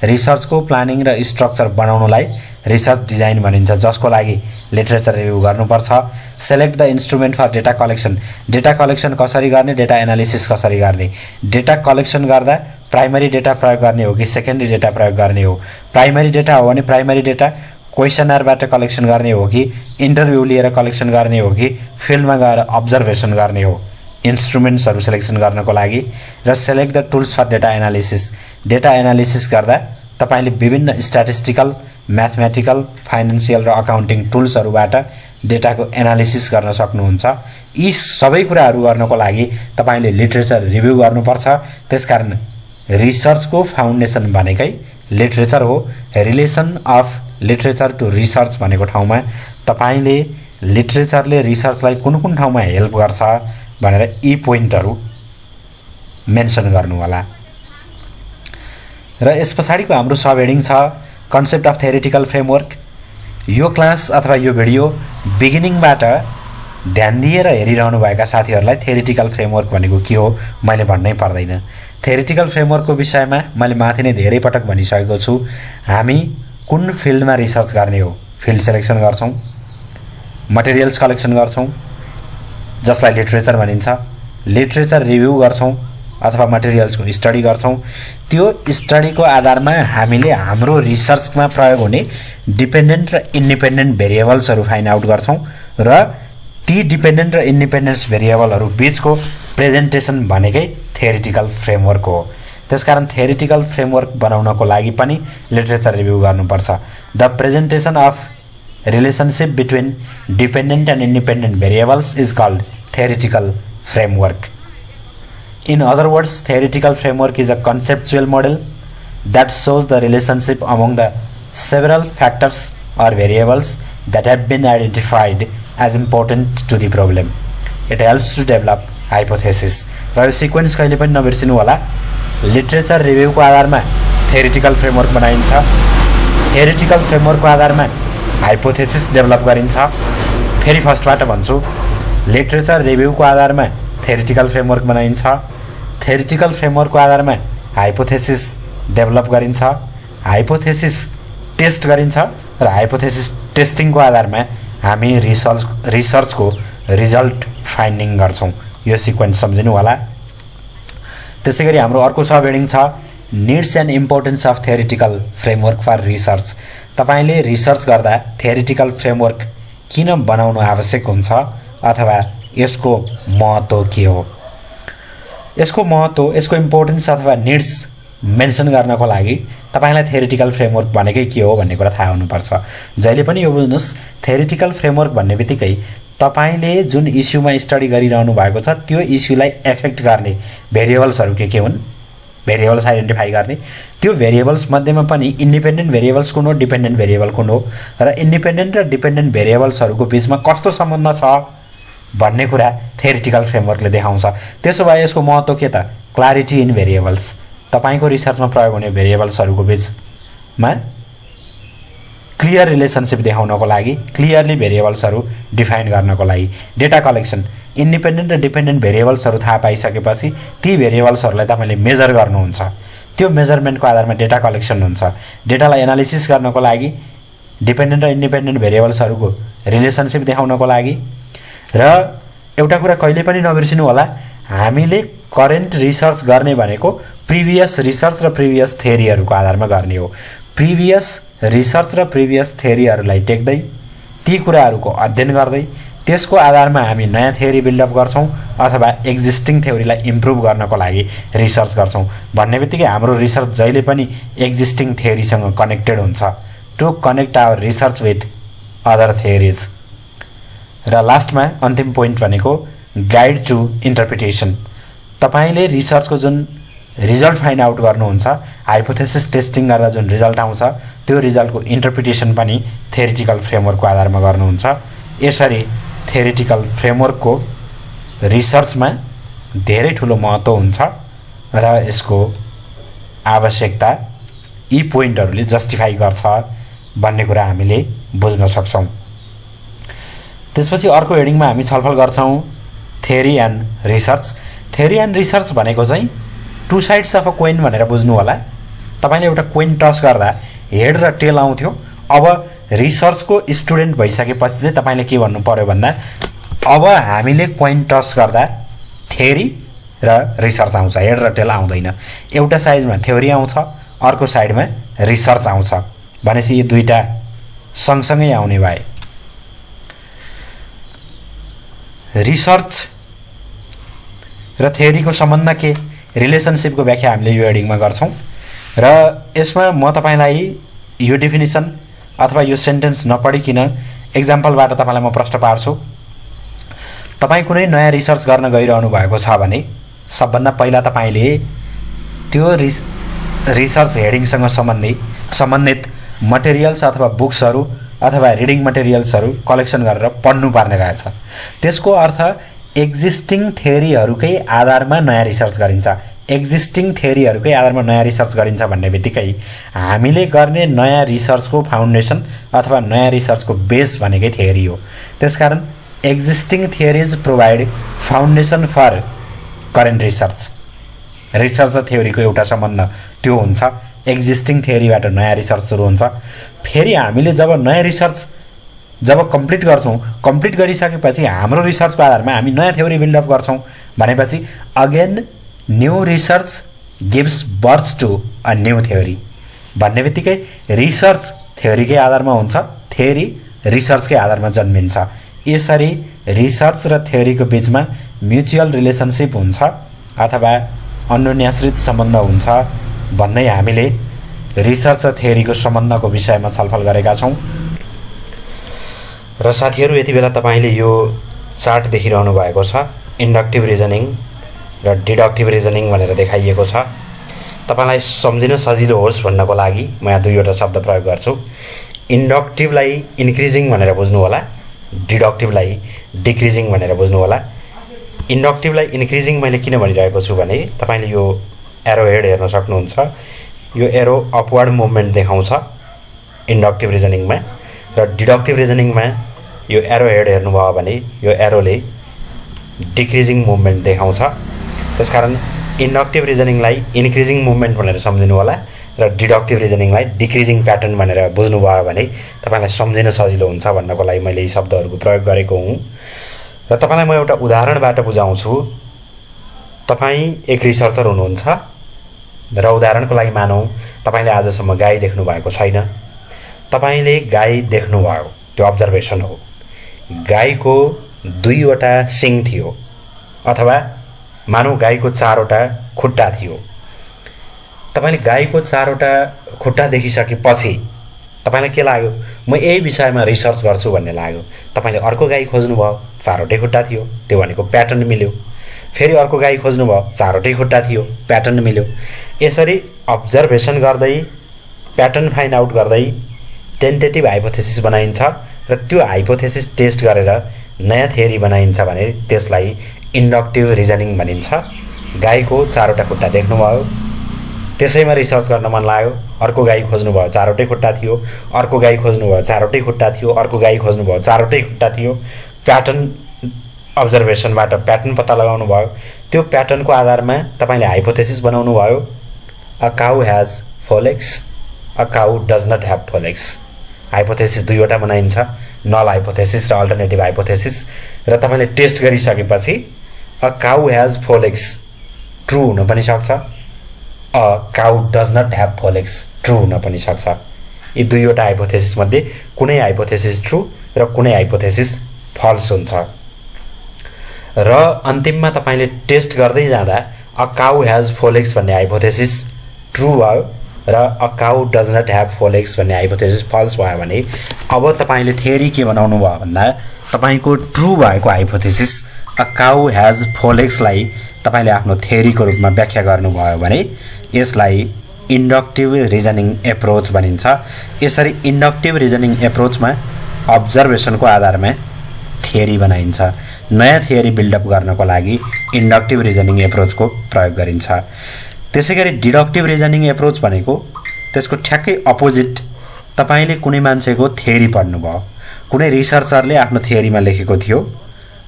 रिसर्चको प्लानिङ र स्ट्रक्चर बनाउनलाई रिसर्च डिजाइन भनिन्छ, जसको लागि लिटरेचर रिभ्यू गर्नुपर्छ। Select the instrument for data collection. Data collection कसरी गर्ने, डेटा एनालिसिस कसरी गर्ने। डेटा कलेक्सन गर्दा प्राइमरी डेटा प्रयोग गर्ने हो कि सेकेन्डरी डेटा प्रयोग गर्ने हो? प्राइमरी डेटा हो भने प्राइमरी डेटा क्वेसनरबाट कलेक्सन गर्ने हो कि इन्टरभ्यू लिएर कलेक्सन गर्ने हो कि फिल्डमा गएर अब्जर्भेसन गर्ने हो? इन्स्ट्रुमेन्ट्सहरू सिलेक्सन गर्नको लागि। र select the tools for data analysis. Data analysis गर्दा तपाईले विभिन्न स्ट्याटिस्टिकल, म्याथमेटिकल, फाइनान्सियल र अकाउन्टिङ टुल्सहरूबाट डेटाको एनालिसिस गर्न सक्नुहुन्छ। यी सबै कुराहरू गर्नको लागि तपाईले लिटरेचर रिभ्यू गर्नुपर्छ। त्यसकारण रिसर्चको फाउन्डेसन भनेकै लिटरेचर हो। Relation of literature to research भनेको ठाउँमा तपाईले लिटरेचरले रिसर्चलाई कुन कुन ठाउँमा हेल्प गर्छ भनेर यी पोइन्टहरू मेन्सन गर्नु होला। र यस पछाडिको हाम्रो सब हेडिङ छ कन्सेप्ट अफ थ्योरिटिकल फ्रेमवर्क। यो क्लास अथवा यो भिडियो बिगिनिङबाट ध्यान दिएर हेरिरहनु भएका साथीहरूलाई थ्योरिटिकल फ्रेमवर्क भनेको के हो मैले भन्नै पर्दैन। थ्योरिटिकल फ्रेमवर्कको विषयमा मैले माथि नै धेरै पटक भनिसकेको छु। हामी कुन फिल्डमा रिसर्च गर्ने हो, फिल्ड सिलेक्सन गर्छौँ, मटेरियल्स कलेक्सन गर्छौँ जसलाई लिटरेचर भनिन्छ, लिटरेचर रिभ्यू गर्छौँ अथवा मटेरियल्सको स्टडी गर्छौँ। त्यो स्टडीको आधारमा हामीले हाम्रो रिसर्चमा प्रयोग हुने डिपेन्डेन्ट र इन्डिपेन्डेन्ट भेरिएबल्सहरू फाइन्ड आउट गर्छौँ र ती डिपेन्डेन्ट र इन्डिपेन्डेन्स भेरिएबलहरू बीचको प्रेजेन्टेसन भनेकै थ्योरिटिकल फ्रेमवर्क हो। त्यसकारण थ्योरिटिकल फ्रेमवर्क बनाउनको लागि पनि लिटरेचर रिभ्यू गर्नुपर्छ। The presentation of relationship between dependent and independent variables is called theoretical framework. In other words, theoretical framework is a conceptual model that shows the relationship among the several factors or variables that have been identified as important to the problem. It helps to develop hypothesis. र यो sequence कहिले पनि नबिर्सिनु होला। Literature रिभ्यूको आधारमा theoretical framework बनाइन्छ। Theoretical फ्रेमवर्कको आधारमा हाइपोथेसिस डेभलप गरिन्छ। फेरि फर्स्टबाट भन्छु, लिटरेचर रिभ्यूको आधारमा थ्योरिटिकल फ्रेमवर्क बनाइन्छ। थ्योरिटिकल फ्रेमवर्कको आधारमा हाइपोथेसिस डेभलप गरिन्छ। हाइपोथेसिस टेस्ट गरिन्छ र हाइपोथेसिस टेस्टिङको आधारमा हामी रिसर्चको रिजल्ट फाइन्डिङ गर्छौँ। यो सिक्वेन्स सम्झिनु होला। त्यसै गरी हाम्रो अर्को सब हेडिङ छ needs and importance of theoretical framework for research. तपाईले रिसर्च गर्दा थ्योरिटिकल फ्रेमवर्क किन बनाउनु आवश्यक हुन्छ अथवा यसको महत्त्व के हो? यसको महत्त्व, यसको इम्पोर्टेन्स अथवा निड्स मेन्सन गर्नको लागि तपाईलाई थ्योरिटिकल फ्रेमवर्क भनेकै के हो भन्ने कुरा थाहा हुनुपर्छ। जहिले पनि यो बुझ्नुस्, थ्योरिटिकल फ्रेमवर्क भन्ने बित्तिकै तपाईले जुन इस्युमा स्टडी गरिरहनु भएको छ त्यो इस्युलाई एफेक्ट गर्ने भेरिएबल्सहरू के हुन्, भेरिएबल्स आइडेन्टिफाई गर्ने। त्यो भेरिएबल्स मध्येमा पनि इन्डिपेन्डेन्ट भेरिएबल्स कुन हो, डिपेन्डेन्ट भेरिएबल कुन हो र इन्डिपेन्डेन्ट र डिपेन्डेन्ट भेरिएबल्सहरूको बिचमा कस्तो सम्बन्ध छ भन्ने कुरा थ्योरिटिकल फ्रेमवर्कले देखाउँछ। त्यसो भए यसको महत्त्व के त? Clarity in variables. तपाईको रिसर्चमा प्रयोग हुने भेरिएबल्सहरूको बिचमा क्लियर रिलेसनसिप देखाउनको लागि, क्लियरली भेरिएबल्सहरू डिफाइन गर्नको लागि। डेटा कलेक्सन, इन्डिपेन्डेन्ट र डिपेन्डेन्ट भेरिएबल्सहरू थाहा पाइसकेपछि ती भेरिएबल्सहरूलाई तपाईले मेजर गर्नुहुन्छ। त्यो मेजरमेन्टको आधारमा डेटा कलेक्सन हुन्छ। डेटालाई एनालिसिस गर्नको लागि, डिपेन्डेन्ट र इन्डिपेन्डेन्ट भेरिएबल्सहरूको रिलेसनसिप देखाउनको लागि। र एउटा कुरा कहिले पनि नबिर्सिनु होला, हामीले करेन्ट रिसर्च गर्ने भनेको प्रिभियस रिसर्च र प्रिभियस थ्योरीहरूको आधारमा गर्ने हो। प्रिभियस रिसर्च र प्रिभियस थ्योरीहरूलाई टेक्दै, ती कुराहरूको अध्ययन गर्दै त्यसको आधारमा हामी नयाँ थ्योरी बिल्डअप गर्छौँ अथवा एक्जिस्टिङ थ्योरीलाई इम्प्रुभ गर्नको लागि रिसर्च गर्छौँ। भन्ने बित्तिकै हाम्रो रिसर्च जहिले पनि एक्जिस्टिङ थ्योरीसँग कनेक्टेड हुन्छ, to connect our research with other theories. र लास्टमा अन्तिम पोइन्ट भनेको गाइड टु इन्टरप्रिटेसन। तपाईले रिसर्चको जुन रिजल्ट फाइन्ड आउट गर्नुहुन्छ, हाइपोथेसिस टेस्टिङ गर्दा जुन रिजल्ट आउँछ त्यो रिजल्टको इन्टरप्रिटेसन पनि थ्योरिटिकल फ्रेमवर्कको आधारमा गर्नुहुन्छ। यसरी थ्योरिटिकल फ्रेमवर्कको रिसर्चमा धेरै ठुलो महत्त्व हुन्छ र यसको आवश्यकता यी पोइन्टहरूले जस्टिफाई गर्छ भन्ने कुरा हामीले बुझ्न सक्छौँ। त्यसपछि अर्को हेडिङमा हामी छलफल गर्छौँ theory and research. Theory and research भनेको चाहिँ to sides of a coin भनेर बुझ्नु होला। तपाईले एउटा कोइन टस गर्दा हेड र टेल आउँथ्यो। अब रिसर्चको स्टुडेन्ट भइसकेपछि चाहिँ तपाईले के भन्नु पर्यो भन्दा, अब हामीले कोइन टस गर्दा थ्योरी र रिसर्च आउँछ, हेड र टेल आउँदैन। एउटा साइडमा थ्योरी आउँछ, अर्को साइडमा रिसर्च आउँछ। भनेपछि यी दुईटा सँगसँगै आउने भए रिसर्च र थ्योरीको सम्बन्ध के, रिलेसनसिपको व्याख्या हामीले यो हेडिङमा गर्छौँ। र यसमा म तपाईलाई यो डेफिनेसन अथवा यो सेन्टेन्स नपढिकन एक्जाम्पलबाट तपाईलाई म प्रश्न पार्छु। तपाई कुनै नयाँ रिसर्च गर्न गइरहनु भएको छ भने सबभन्दा पहिला तपाईले त्यो रिसर्च हेडिङसँग सम्बन्धित मटेरियल्स अथवा बुक्सहरू अथवा रिडिङ मटेरियल्सहरू कलेक्सन गरेर पढ्नु पर्ने रहेछ। त्यसको अर्थ एक्जिस्टिङ थ्योरीहरूकै आधारमा नयाँ रिसर्च गरिन्छ। एक्जिस्टिङ थ्योरीहरूकै आधारमा नयाँ रिसर्च गरिन्छ भन्ने बित्तिकै हामीले गर्ने नयाँ रिसर्चको फाउन्डेसन अथवा नयाँ रिसर्चको बेस भनेकै थ्योरी हो। त्यसकारण existing theories provide foundation for current research. रिसर्च र थ्योरीको एउटा सम्बन्ध त्यो हुन्छ। एक्जिस्टिङ थ्योरीबाट नयाँ रिसर्च सुरु हुन्छ। फेरि हामीले जब नयाँ रिसर्च कम्प्लिट गर्छौँ, कम्प्लिट गरिसकेपछि हाम्रो रिसर्चको आधारमा हामी नयाँ थ्योरी बिल्डअप गर्छौँ भनेपछि again new research gives birth to a new theory. भन्ने बित्तिकै रिसर्च थ्योरीकै आधारमा हुन्छ, थ्योरी रिसर्चकै आधारमा जन्मिन्छ। यसरी रिसर्च र थ्योरीको बिचमा म्युचुअल रिलेसनसिप हुन्छ अथवा अन्योन्याश्रित सम्बन्ध हुन्छ भन्दै हामीले रिसर्च र थ्योरीको सम्बन्धको विषयमा छलफल गरेका छौँ। र साथीहरू, यति बेला तपाईले यो चार्ट देखिरहनु भएको छ, इन्डक्टिभ रिजनिङ र डिडक्टिभ रिजनिङ भनेर देखाइएको छ। तपाईलाई सम्झिन सजिलो होस् भन्नको लागि म यहाँ दुईवटा शब्द प्रयोग गर्छु। इन्डक्टिभलाई इन्क्रिजिङ भनेर बुझ्नु होला, डिडक्टिभलाई डिक्रिजिङ भनेर बुझ्नु होला। इन्डक्टिभलाई इन्क्रिजिङ मैले किन भनिरहेको छु भने तपाईले यो एरो हेड हेर्न सक्नुहुन्छ। यो एरो अपवर्ड मुभमेन्ट देखाउँछ इन्डक्टिभ रिजनिङमा र डिडक्टिभ रिजनिङमा यो एरो हेड हेर्नुभयो भने यो एरोले डिक्रिजिङ मुभमेन्ट देखाउँछ। त्यसकारण इन्डक्टिभ रिजनिङलाई इन्क्रिजिङ मुभमेन्ट भनेर सम्झिनु होला र डिडक्टिभ रिजनिङलाई डिक्रिजिङ प्याटर्न भनेर बुझ्नुभयो भने तपाईलाई सम्झिन सजिलो हुन्छ भन्नको लागि मैले यी शब्दहरूको प्रयोग गरेको हुँ। र तपाईलाई म एउटा उदाहरणबाट बुझाउँछु। तपाई एक रिसर्चर हुनुहुन्छ र उदाहरणको लागि मानौँ तपाईले आजसम्म गाई देख्नु भएको छैन। तपाईले गाई देख्नुभयो, त्यो अब्जर्भेसन हो। गाईको 2 वटा सिङ थियो अथवा मानौँ गाईको 4 वटा खुट्टा थियो। तपाईले गाईको 4 वटा खुट्टा देखिसकेपछि तपाईलाई के लाग्यो? म यही विषयमा रिसर्च गर्छु भन्ने लाग्यो। तपाईले अर्को गाई खोज्नुभयो, 4 वटै खुट्टा थियो, त्यो भनेको प्याटर्न मिल्यो। फेरि अर्को गाई खोज्नुभयो, 4 वटै खुट्टा थियो, प्याटर्न मिल्यो। यसरी अब्जर्भेसन गर्दै प्याटर्न फाइन्ड आउट गर्दै टेन्टेटिभ हाइपोथेसिस बनाइन्छ र त्यो हाइपोथेसिस टेस्ट गरेर नयाँ थ्योरी बनाइन्छ भने त्यसलाई इन्डक्टिभ रिजनिङ भनिन्छ। गाईको 4 वटा खुट्टा देख्नुभयो, त्यसैमा रिसर्च गर्न मन लाग्यो, अर्को गाई खोज्नुभयो, 4 वटै खुट्टा थियो, अर्को गाई खोज्नुभयो, 4 वटै खुट्टा थियो, अर्को गाई खोज्नुभयो, 4 वटै खुट्टा थियो। प्याटर्न अब्जर्भेसनबाट प्याटर्न पत्ता लगाउनु भयो। त्यो प्याटर्नको आधारमा तपाईले हाइपोथेसिस बनाउनु भयो। A cow has 4 legs, a cow does not have 4 legs। Hypothesis 2 वटा बनाइन्छ, नल हाइपोथेसिस र अल्टरनेटिभ हाइपोथेसिस। र तपाईले टेस्ट गरिसकेपछि a cow has 4 legs true हुन पनि सक्छ, a cow does not have 4 legs true हुन पनि सक्छ। यी 2 वटा हाइपोथेसिस मध्ये कुनै हाइपोथेसिस ट्रू र कुनै हाइपोथेसिस फल्स हुन्छ। र अन्तिममा तपाईले टेस्ट गर्दै जाँदा अ काउ हैज 4 legs भन्ने हाइपोथेसिस ट्रू भयो र a cow does not have 4 legs भन्ने हाइपोथेसिस फल्स भयो भने अब तपाईले थ्योरी के बनाउनु भयो भन्दा तपाईको ट्रू भएको hypothesis a cow has 4 legs लाई तपाईले आफ्नो थ्योरीको रूपमा व्याख्या गर्नुभयो भने यसलाई इन्डक्टिभ रिजनिङ एप्रोच भनिन्छ। यसरी इन्डक्टिभ रिजनिङ एप्रोचमा अब्जर्भेसनको आधारमा थ्योरी बनाइन्छ। नयाँ थ्योरी बिल्डअप गर्नको लागि इन्डक्टिभ रिजनिङ एप्रोचको प्रयोग गरिन्छ। त्यसैगरी डिडक्टिभ रिजनिङ एप्रोच भनेको त्यसको ठ्याक्कै अपोजिट। तपाईले कुनै मान्छेको थ्योरी पढ्नुभयो, कुनै रिसर्चरले आफ्नो थ्योरीमा लेखेको थियो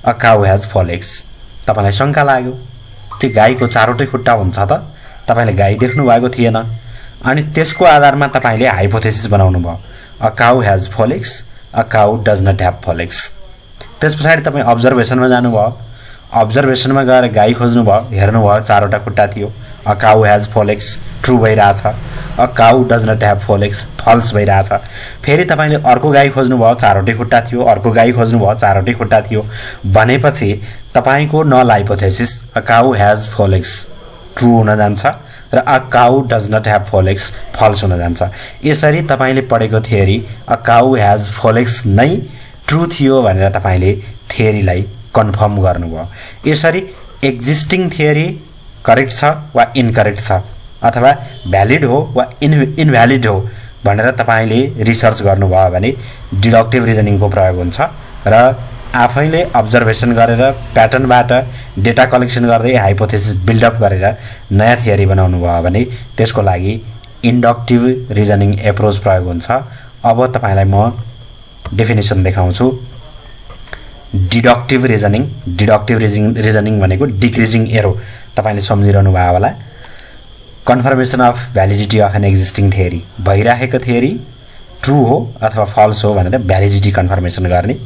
अ काउ हैज 4 legs। तपाईलाई शंका लाग्यो, त्यो गाईको 4 वटै खुट्टा हुन्छ त? तपाईले गाई देख्नु भएको थिएन। अनि त्यसको आधारमा तपाईले हाइपोथेसिस बनाउनु भयो a cow has 4 legs, a cow does not have 4 legs। त्यसपछि तपाई अब्जर्भेसनमा जानुभयो, अब्जर्भेसनमा गएर गाई खोज्नुभयो, हेर्नुभयो 4 वटा खुट्टा थियो, a cow has 4 legs true भइराछ, a cow does not have 4 legs false भइराछ। फेरि तपाईले अर्को गाई खोज्नुभयो, 4 वटै खुट्टा थियो, अर्को गाई खोज्नुभयो, 4 वटै खुट्टा थियो भनेपछि तपाईको null hypothesis a cow has 4 legs true हुन जान्छ र a cow does not have 4 legs false हुन जान्छ। यसरी तपाईले पढेको theory a cow has 4 legs नै ट्रू थियो भनेर तपाईले थ्योरीलाई कन्फर्म गर्नुभयो। यसरी एक्जिस्टिङ थ्योरी करेक्ट छ वा इनकरेक्ट छ अथवा भ्यालिड हो वा इनभ्यालिड हो भनेर तपाईले रिसर्च गर्नुभयो भने डिडक्टिभ रिजनिङको प्रयोग हुन्छ र आफैले अब्जर्भेसन गरेर प्याटर्नबाट डेटा कलेक्सन गर्दै हाइपोथेसिस बिल्डअप गरेर नयाँ थ्योरी बनाउनु भयो भने त्यसको लागि इन्डक्टिभ रिजनिङ एप्रोच प्रयोग हुन्छ। अब तपाईलाई म डेफिनेसन देखाउँछु। डिडक्टिभ रिजनिङ भनेको डिक्रिजिङ एरो। तपाईले सम्झिरहनु भयो होला। Confirmation of validity of an existing theory, भइराखेको थ्योरी ट्रू हो अथवा फल्स हो भनेर भ्यालिडिटी कन्फर्मेसन गर्ने।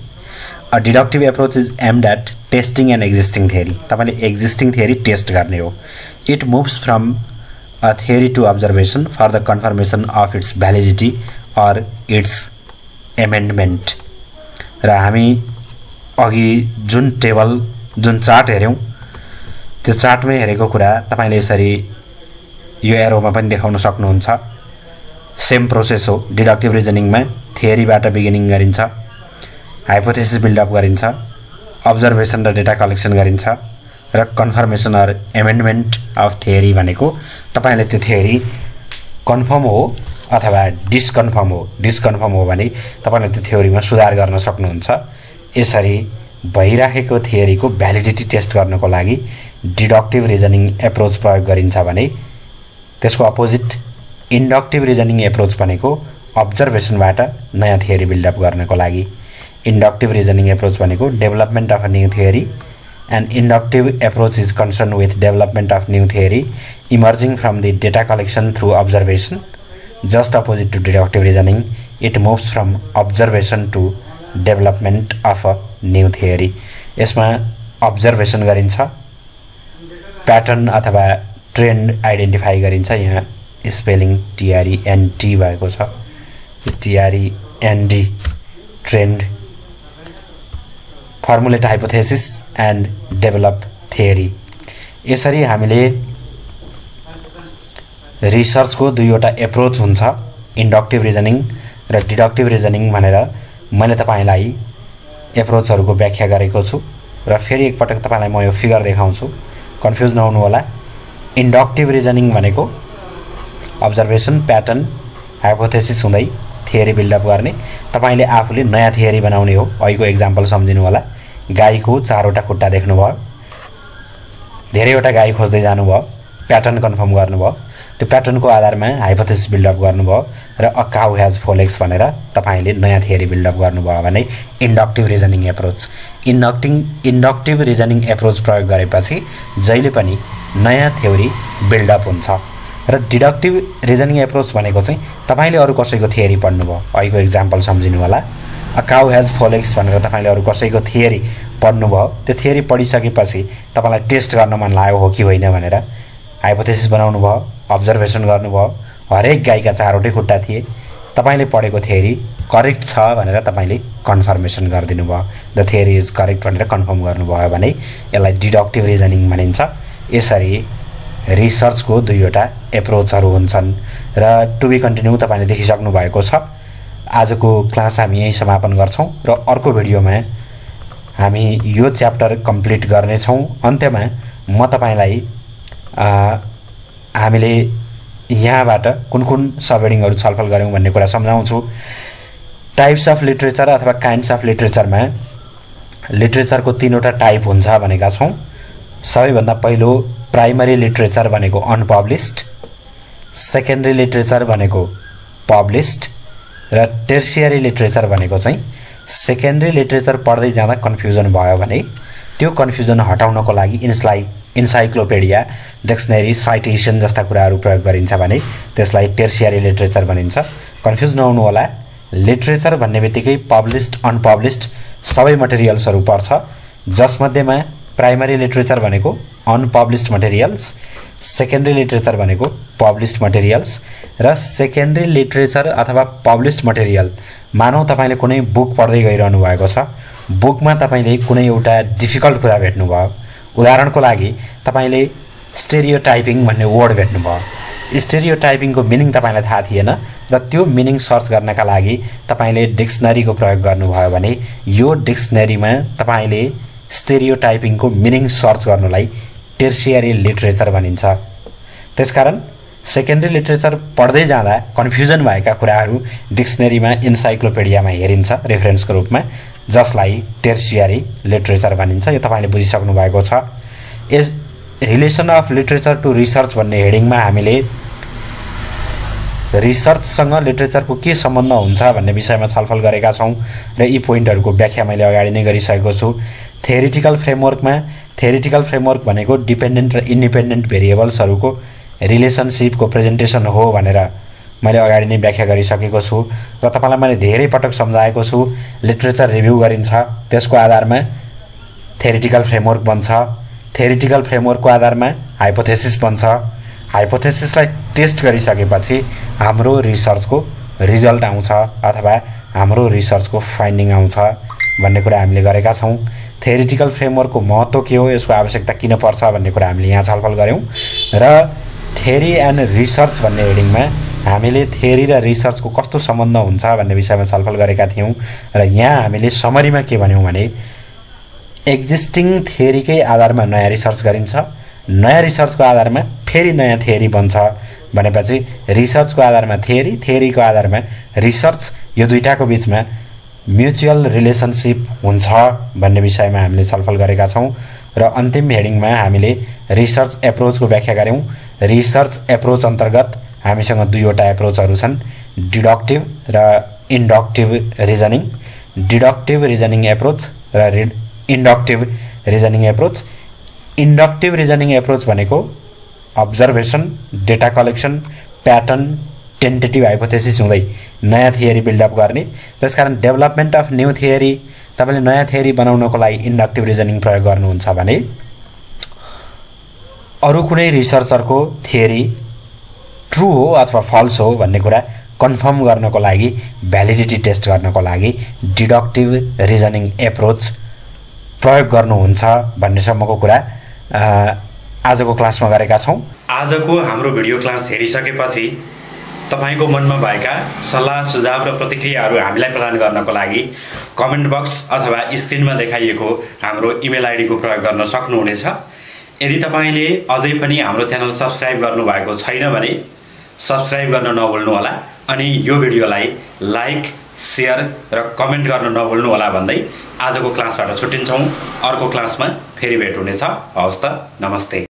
A deductive approach is aimed at testing an existing theory. तपाईले existing theory टेस्ट गर्ने हो। It moves from a theory to observation for the confirmation of its validity or its amendment. र हामी अघि जुन table जुन chart हेर्यौं त्यो चार्टमै हेरेको कुरा तपाईले यसरी यो एरोमा पनि देखाउन सक्नुहुन्छ। सेम प्रोसेस हो। डिडक्टिभ रिजनिङमा थ्योरीबाट बिगिनिङ गरिन्छ, हाइपोथेसिस बिल्डअप गरिन्छ, अब्जर्भेसन र डेटा कलेक्सन गरिन्छ र confirmation or amendment of theory भनेको तपाईले त्यो थ्योरी कन्फर्म हो अथवा डिस्कन्फर्म हो भने तपाईले त्यो थ्योरीमा सुधार गर्न सक्नुहुन्छ। यसरी भइराखेको थ्योरीको भ्यालिडिटी टेस्ट गर्नको लागि डिडक्टिभ रिजनिङ एप्रोच प्रयोग गरिन्छ भने त्यसको अपोजिट इन्डक्टिभ रिजनिङ एप्रोच भनेको अब्जर्भेसनबाट नयाँ थियोरी बिल्डअप गर्नको लागि। इन्डक्टिभ रिजनिङ एप्रोच भनेको development of a new theory and inductive approach is concern with development of new theory emerging from the data collection through observation. Just opposite to deductive reasoning, it moves from observation to development of a new theory. यसमा observation गरिन्छ, pattern अथवा trend identify गरिन्छ। यहाँ spelling TREND भएको छ, TREND, trend, formulate hypothesis and develop theory. यसरी हामीले रिसर्चको दुईवटा एप्रोच हुन्छ, इन्डक्टिभ रिजनिङ र डिडक्टिभ रिजनिङ भनेर मैले तपाईलाई एप्रोचहरूको व्याख्या गरेको छु र फेरि एकपटक तपाईलाई म यो फिगर देखाउँछु, कन्फ्युज नहुनु होला। इन्डक्टिभ रिजनिङ भनेको अब्जर्भेसन, प्याटर्न, हाइपोथेसिस हुँदै थियोरी बिल्डअप गर्ने। तपाईले आफूले नयाँ थियोरी बनाउने हो। अहिलेको एक्जाम्पल सम्झिनु होला। गाईको 4वटा खुट्टा देख्नुभयो, धेरैवटा गाई खोज्दै जानुभयो, प्याटर्न कन्फर्म गर्नुभयो, त्यो प्याटर्नको आधारमा हाइपोथेसिस बिल्डअप गर्नुभयो र अ काउ हेज 4 लेग्स भनेर तपाईले नयाँ थियोरी बिल्डअप गर्नुभयो भने inductive reasoning approach. Inductive reasoning approach प्रयोग गरेपछि जहिले पनि नयाँ थ्योरी बिल्डअप हुन्छ। र डिडक्टिभ रिजनिङ एप्रोच भनेको चाहिँ तपाईले अरू कसैको थियोरी पढ्नुभयो। अहिलेको एक्जाम्पल सम्झिनु होला। अ काउ हेज 4 लेग्स भनेर तपाईले अरू कसैको थियोरी पढ्नुभयो। त्यो थियोरी पढिसकेपछि तपाईलाई टेस्ट गर्न मन लाग्यो हो कि होइन भनेर हाइपोथेसिस बनाउनु भयो, अब्जर्भेसन गर्नुभयो, हरेक गाईका 4वटै खुट्टा थिए, तपाईले पढेको थियोरी करेक्ट छ भनेर तपाईले कन्फर्मेसन गरिदिनु भयो, द थियोरी इज करेक्ट भनेर कन्फर्म गर्नुभयो भने यसलाई डिडक्टिभ रिजनिङ भनिन्छ। यसरी रिसर्चको दुईवटा एप्रोचहरू हुन्छन् र टु बी कन्टिन्यू तपाईले देखिसक्नु भएको छ। आजको क्लास हामी यही समापन गर्छौं र अर्को भिडियोमा हामी यो च्याप्टर कम्प्लिट गर्नेछौं। अन्त्यमा म तपाईलाई हामीले यहाँबाट कुन कुन सब हेडिङहरू छलफल गर्यौं भन्ने कुरा सम्झाउँछु। टाइप्स अफ लिटरेचर अथवा काइन्ड्स अफ लिटरेचरमा लिटरेचरको 3वटा टाइप हुन्छ भनेका छौं। सबैभन्दा पहिलो प्राइमरी लिटरेचर भनेको अनपब्लिस्ड, सेकेन्डरी लिटरेचर भनेको पब्लिस्ड र टर्सियरी लिटरेचर भनेको चाहिँ सेकेन्डरी लिटरेचर पढ्दै जाँदा कन्फ्युजन भयो भने त्यो कन्फ्युजन हटाउनको लागि इन्साइक्लोपेडिया, डिक्सनरी, साइटेसन जस्ता कुराहरू प्रयोग गरिन्छ भने त्यसलाई टर्सियरी लिटरेचर भनिन्छ। कन्फ्युज नहुनु होला। लिटरेचर भन्ने बित्तिकै पब्लिस्ड, अनपब्लिस्ड सबै मटेरियल्सहरू पर्छ, जसमध्येमा प्राइमरी लिटरेचर भनेको अनपब्लिस्ड मटेरियल्स, सेकेन्डरी लिटरेचर भनेको पब्लिस्ड मटेरियल्स र सेकेन्डरी लिटरेचर अथवा पब्लिस्ड मटेरियल मानौ तपाईले कुनै बुक पढ्दै गइरहनु भएको छ, बुकमा तपाईले कुनै एउटा डिफिकल्ट कुरा भेट्नुभयो। उदाहरणको लागि तपाईले स्टेरियोटाइपिङ भन्ने वर्ड भेट्नुभयो। स्टेरियोटाइपिङको मिनिङ तपाईलाई थाहा थिएन र त्यो मिनिङ सर्च गर्नका लागि तपाईले डिक्सनरीको प्रयोग गर्नुभयो भने यो डिक्सनरीमा तपाईले स्टेरियोटाइपिङको मिनिङ सर्च गर्नुलाई टर्सियरी लिटरेचर भनिन्छ। त्यसकारण सेकेन्डरी लिटरेचर पढ्दै जाँदा कन्फ्युजन भएका कुराहरू डिक्सनरीमा, इन्साइक्लोपेडियामा हेरिन्छ रेफरेन्सको रूपमा, जसलाई टर्सियरी लिटरेचर भनिन्छ। यो तपाईले बुझिसक्नु भएको छ। यस relation of literature to research भन्ने हेडिङमा हामीले रिसर्चसँग लिटरेचरको के सम्बन्ध हुन्छ भन्ने विषयमा छलफल गरेका छौं र यी पोइन्टहरूको व्याख्या मैले अगाडि नै गरिसकेको छु। थ्योरिटिकल फ्रेमवर्क भनेको डिपेन्डेन्ट र इन्डिपेन्डेन्ट भेरिएबल्सहरूको रिलेसनशिपको प्रेजेन्टेसन हो भनेर मैले अगाडि नै व्याख्या गरिसकेको छु र तपाईलाई मैले धेरै पटक सम्झाएको छु। लिटरेचर रिभ्यू गरिन्छ, त्यसको आधारमा थ्योरिटिकल फ्रेमवर्क बन्छ, थ्योरिटिकल फ्रेमवर्कको आधारमा हाइपोथेसिस बन्छ, हाइपोथेसिसलाई टेस्ट गरिसकेपछि हाम्रो रिसर्चको रिजल्ट आउँछ अथवा हाम्रो रिसर्चको फाइन्डिङ आउँछ भन्ने कुरा हामीले गरेका छौं। थ्योरिटिकल फ्रेमवर्कको महत्त्व के हो, यसको आवश्यकता किन पर्छ भन्ने कुरा हामीले यहाँ छलफल गर्यौं र थ्योरी एन्ड रिसर्च भन्ने हेडिङमा हामीले थ्योरी र रिसर्चको कस्तो सम्बन्ध हुन्छ भन्ने विषयमा छलफल गरेका थियौं र यहाँ हामीले समरीमा के भन्यौं भने एक्जिस्टिङ थ्योरीकै आधारमा नयाँ रिसर्च गरिन्छ, नयाँ रिसर्चको आधारमा फेरि नयाँ थ्योरी बन्छ भनेपछि रिसर्चको आधारमा थ्योरी, थ्योरीको आधारमा रिसर्च, यो दुईटाको बीचमा म्युचुअल रिलेसनशिप हुन्छ भन्ने विषयमा हामीले छलफल गरेका छौं र अन्तिम हेडिङमा हामीले रिसर्च एप्रोचको व्याख्या गर्यौं। रिसर्च एप्रोच अन्तर्गत हामीसँग दुईवटा एप्रोचहरू छन्, डिडक्टिभ र inductive reasoning, deductive reasoning approach र inductive reasoning approach. Inductive reasoning approach भनेको observation, data collection, pattern, tentative hypothesis हुँदै नयाँ थियरी बिल्डअप गर्ने। त्यसकारण डेभलपमेन्ट अफ न्यू थियरी, तपाईले नयाँ थियरी बनाउनको लागि इन्डक्टिभ रिजनिङ प्रयोग गर्नुहुन्छ भने अरु कुनै रिसर्चरको थियरी ट्रू हो अथवा फल्स हो भन्ने कुरा कन्फर्म गर्नको लागि, भ्यालिडिटी टेस्ट गर्नको लागि डिडक्टिभ रिजनिङ एप्रोच प्रयोग गर्नुहुन्छ भन्नेसम्मको कुरा आजको क्लासमा गरेका छौं। आजको हाम्रो भिडियो क्लास हेरिसकेपछि तपाईको मनमा भएका सल्लाह सुझाव र प्रतिक्रियाहरू हामीलाई प्रदान गर्नको लागि कमेन्ट बक्स अथवा स्क्रिनमा देखाइएको हाम्रो इमेल आइडीको प्रयोग गर्न सक्नुहुनेछ। यदि तपाईले अझै पनि हाम्रो च्यानल सब्स्क्राइब गर्नुभएको छैन भने सब्स्क्राइब गर्न नभुल्नु होला अनि यो भिडियोलाई लाइक, शेयर र कमेन्ट गर्न नभुल्नु होला भन्दै आजको क्लासबाट छुट्टिन्छौं। अर्को क्लासमा फेरि भेट हुनेछ। हवस् त, नमस्ते।